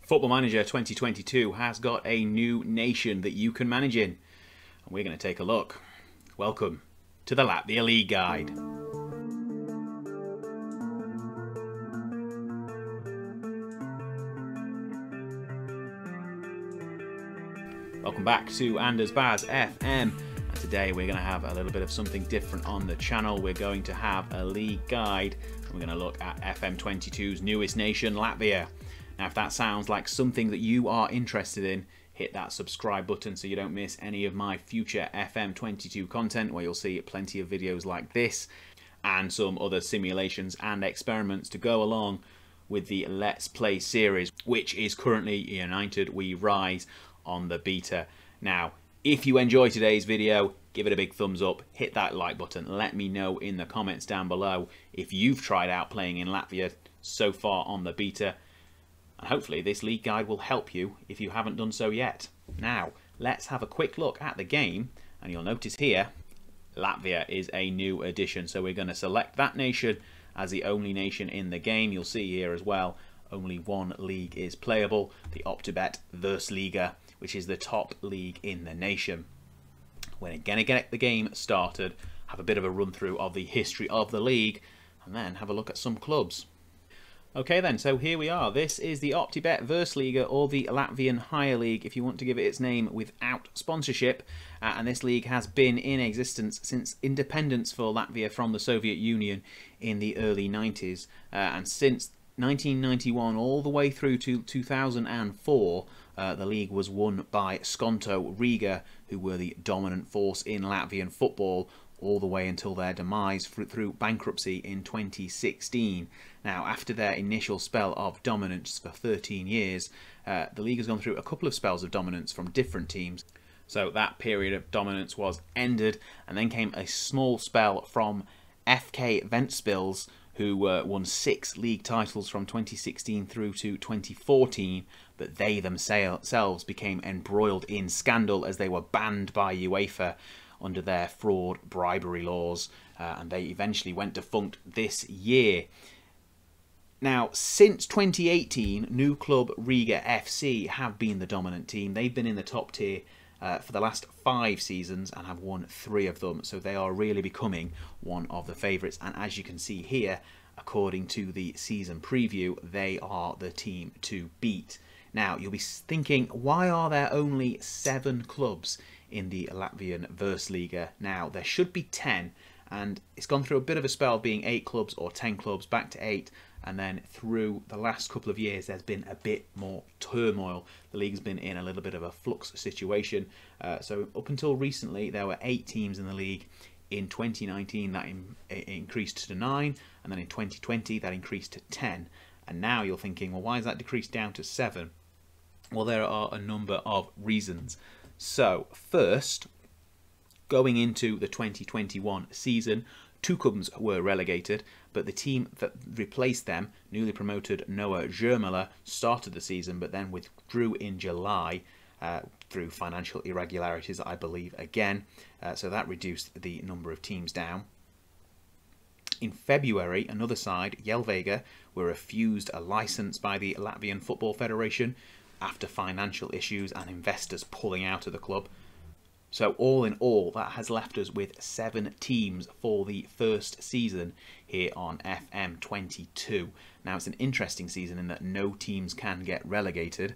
Football Manager 2022 has got a new nation that you can manage in, and we're going to take a look. Welcome to the Latvia League Guide. Welcome back to Anderzbaz FM, and today we're going to have a little bit of something different on the channel. We're going to have a league guide, and we're going to look at FM22's newest nation, Latvia. Now, if that sounds like something that you are interested in, hit that subscribe button so you don't miss any of my future FM22 content, where you'll see plenty of videos like this and some other simulations and experiments to go along with the Let's Play series, which is currently United We Rise on the beta. Now, if you enjoy today's video, give it a big thumbs up, hit that like button, let me know in the comments down below if you've tried out playing in Latvia so far on the beta. And hopefully this league guide will help you if you haven't done so yet. Now, let's have a quick look at the game, and you'll notice here, Latvia is a new addition. So we're going to select that nation as the only nation in the game. You'll see here as well, only one league is playable, the Optibet Virsliga, which is the top league in the nation. We're going to get the game started, have a bit of a run through of the history of the league, and then have a look at some clubs. Okay then, so here we are. This is the Optibet Virsliga, or the Latvian Higher League, if you want to give it its name without sponsorship. And this league has been in existence since independence for Latvia from the Soviet Union in the early 90s. And since 1991 all the way through to 2004, the league was won by Skonto Riga, who were the dominant force in Latvian football, all the way until their demise through bankruptcy in 2016. Now, after their initial spell of dominance for 13 years, the league has gone through a couple of spells of dominance from different teams. So that period of dominance was ended, and then came a small spell from FK Ventspils, who won 6 league titles from 2016 through to 2014, but they themselves became embroiled in scandal as they were banned by UEFA under their fraud bribery laws, and they eventually went defunct this year. Now, since 2018, new club Riga FC have been the dominant team. They've been in the top tier for the last 5 seasons and have won 3 of them, so they are really becoming one of the favourites. And as you can see here, according to the season preview, they are the team to beat. Now, you'll be thinking, why are there only 7 clubs in the Latvian Virsliga? Now, there should be 10, and it's gone through a bit of a spell being 8 clubs or 10 clubs, back to 8, and then through the last couple of years there's been a bit more turmoil. The league's been in a little bit of a flux situation. So up until recently there were 8 teams in the league. In 2019 that increased to 9, and then in 2020 that increased to 10, and now you're thinking, well, why has that decreased down to 7? Well, there are a number of reasons. So first, going into the 2021 season, 2 clubs were relegated, but the team that replaced them, newly promoted Noah Germala, started the season but then withdrew in July through financial irregularities, I believe, again. So that reduced the number of teams down. In February, another side, Jelvega, were refused a licence by the Latvian Football Federation after financial issues and investors pulling out of the club. So all in all, that has left us with 7 teams for the first season here on FM22. Now, it's an interesting season in that no teams can get relegated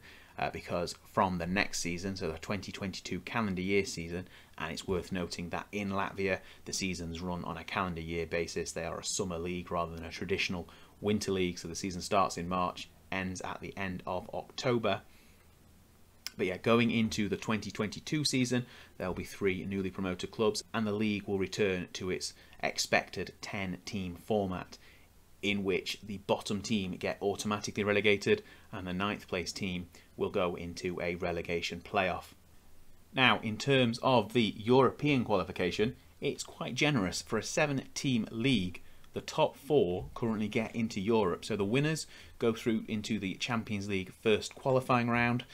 because from the next season, so the 2022 calendar year season, and it's worth noting that in Latvia the seasons run on a calendar year basis. They are a summer league rather than a traditional winter league, so the season starts in March, ends at the end of October. But yeah, going into the 2022 season, there will be 3 newly promoted clubs, and the league will return to its expected 10-team format, in which the bottom team get automatically relegated and the 9th place team will go into a relegation playoff. Now, in terms of the European qualification, it's quite generous. For a 7-team league, the top 4 currently get into Europe. So the winners go through into the Champions League first qualifying round,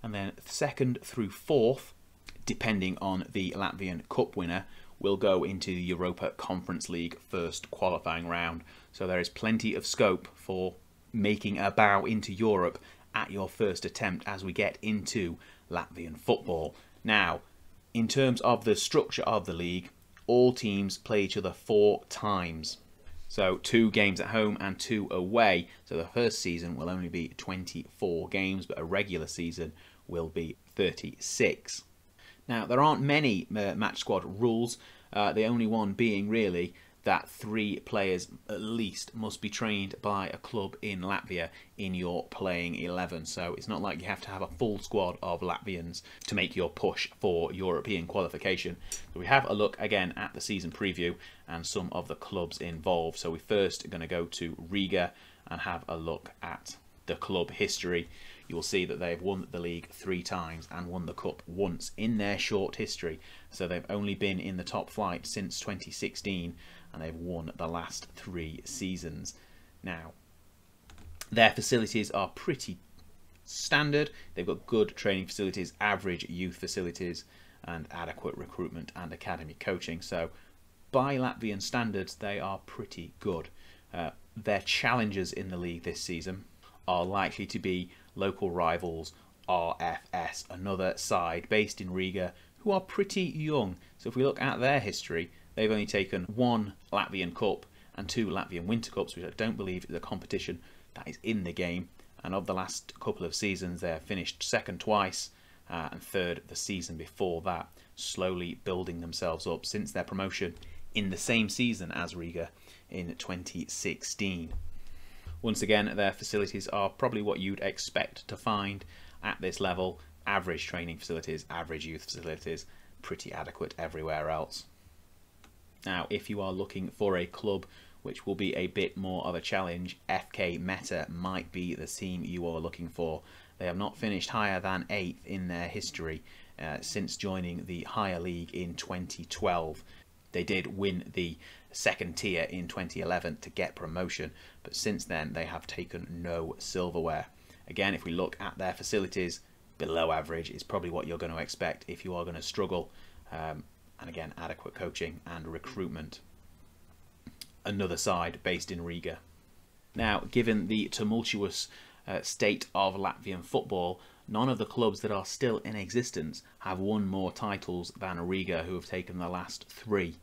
and then 2nd through 4th, depending on the Latvian Cup winner, will go into the Europa Conference League first qualifying round. So there is plenty of scope for making a bow into Europe at your first attempt as we get into Latvian football. Now, in terms of the structure of the league, all teams play each other 4 times. So 2 games at home and 2 away. So the first season will only be 24 games, but a regular season will be 36. Now, there aren't many match squad rules, the only one being really that 3 players at least must be trained by a club in Latvia in your playing 11. So it's not like you have to have a full squad of Latvians to make your push for European qualification. So we have a look again at the season preview and some of the clubs involved. So we first are going to go to Riga and have a look at the club history. You will see that they've won the league 3 times and won the cup once in their short history. So they've only been in the top flight since 2016, and they've won the last 3 seasons. Now, their facilities are pretty standard. They've got good training facilities, average youth facilities, and adequate recruitment and academy coaching. So by Latvian standards, they are pretty good. Their challengers in the league this season are likely to be local rivals RFS, another side based in Riga who are pretty young. So if we look at their history, they've only taken 1 Latvian Cup and 2 Latvian Winter Cups, which I don't believe is a competition that is in the game. And of the last couple of seasons, they have finished 2nd twice and 3rd the season before that, slowly building themselves up since their promotion in the same season as Riga in 2016. Once again, their facilities are probably what you'd expect to find at this level. Average training facilities, average youth facilities, pretty adequate everywhere else. Now, if you are looking for a club which will be a bit more of a challenge, FK Meta might be the team you are looking for. They have not finished higher than 8th in their history since joining the Higher League in 2012. They did win the 2nd tier in 2011 to get promotion, but since then they have taken no silverware. Again, if we look at their facilities, below average is probably what you're going to expect if you are going to struggle. And again, adequate coaching and recruitment. Another side based in Riga. Now, given the tumultuous state of Latvian football, none of the clubs that are still in existence have won more titles than Riga, who have taken the last 3.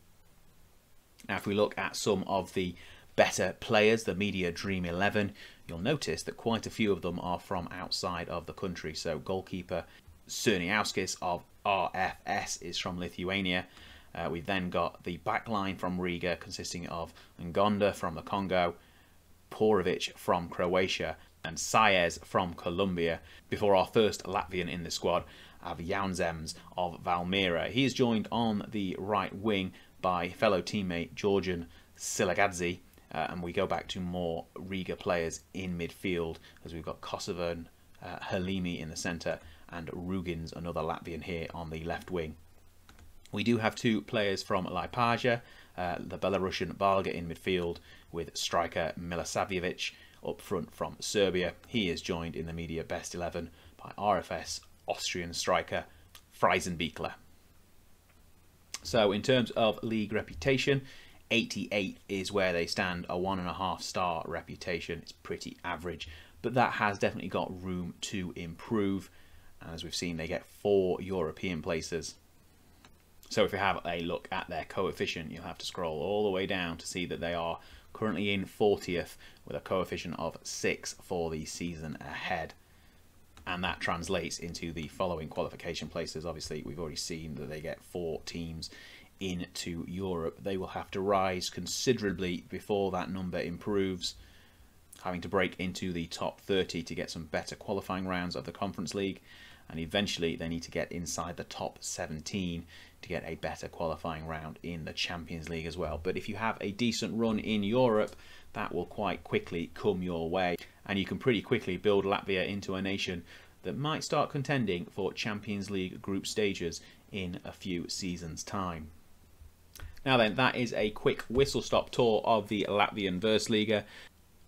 Now, if we look at some of the better players, the Media Dream 11, you'll notice that quite a few of them are from outside of the country. So goalkeeper Cerniauskis of RFS is from Lithuania. We've then got the backline from Riga, consisting of Ngonda from the Congo, Porovic from Croatia, and Saez from Colombia, before our first Latvian in the squad, Jaunzems of Valmiera. He is joined on the right wing by fellow teammate Georgian Silagadze, and we go back to more Riga players in midfield, as we've got Kosovan, Halimi in the centre, and Rugins, another Latvian here, on the left wing. We do have 2 players from Liepāja, the Belarusian Balga in midfield, with striker Milosavljevic up front from Serbia. He is joined in the media best 11 by RFS Austrian striker Friesenbichler. So in terms of league reputation, 88 is where they stand, a 1.5 star reputation. It's pretty average, but that has definitely got room to improve. And as we've seen, they get 4 European places. So if you have a look at their coefficient, you'll have to scroll all the way down to see that they are currently in 40th with a coefficient of 6 for the season ahead. And that translates into the following qualification places. Obviously, we've already seen that they get 4 teams into Europe. They will have to rise considerably before that number improves, having to break into the top 30 to get some better qualifying rounds of the Conference League. And eventually they need to get inside the top 17 to get a better qualifying round in the Champions League as well. But if you have a decent run in Europe, that will quite quickly come your way, and you can pretty quickly build Latvia into a nation that might start contending for Champions League group stages in a few seasons' time. Now then, that is a quick whistle-stop tour of the Latvian Virsliga,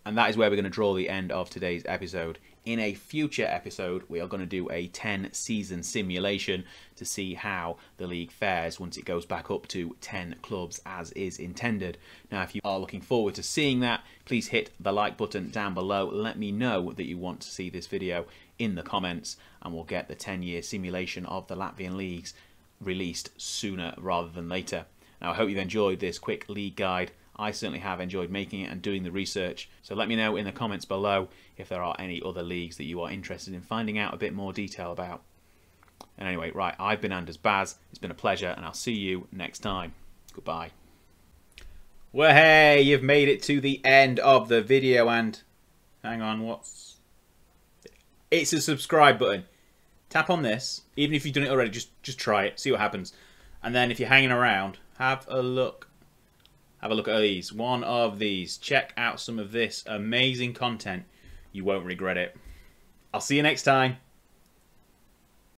and that is where we're going to draw the end of today's episode. In a future episode, we are going to do a 10-season simulation to see how the league fares once it goes back up to 10 clubs as is intended. Now, if you are looking forward to seeing that, please hit the like button down below. Let me know that you want to see this video in the comments, and we'll get the 10-year simulation of the Latvian leagues released sooner rather than later. Now, I hope you've enjoyed this quick league guide. I certainly have enjoyed making it and doing the research. So let me know in the comments below if there are any other leagues that you are interested in finding out a bit more detail about. And anyway, right, I've been Anderzbaz. It's been a pleasure, and I'll see you next time. Goodbye. Well, hey, you've made it to the end of the video, and hang on, what's... It's a subscribe button. Tap on this. Even if you've done it already, just try it, see what happens. And then if you're hanging around, have a look. Have a look at these. One of these. Check out some of this amazing content. You won't regret it. I'll see you next time.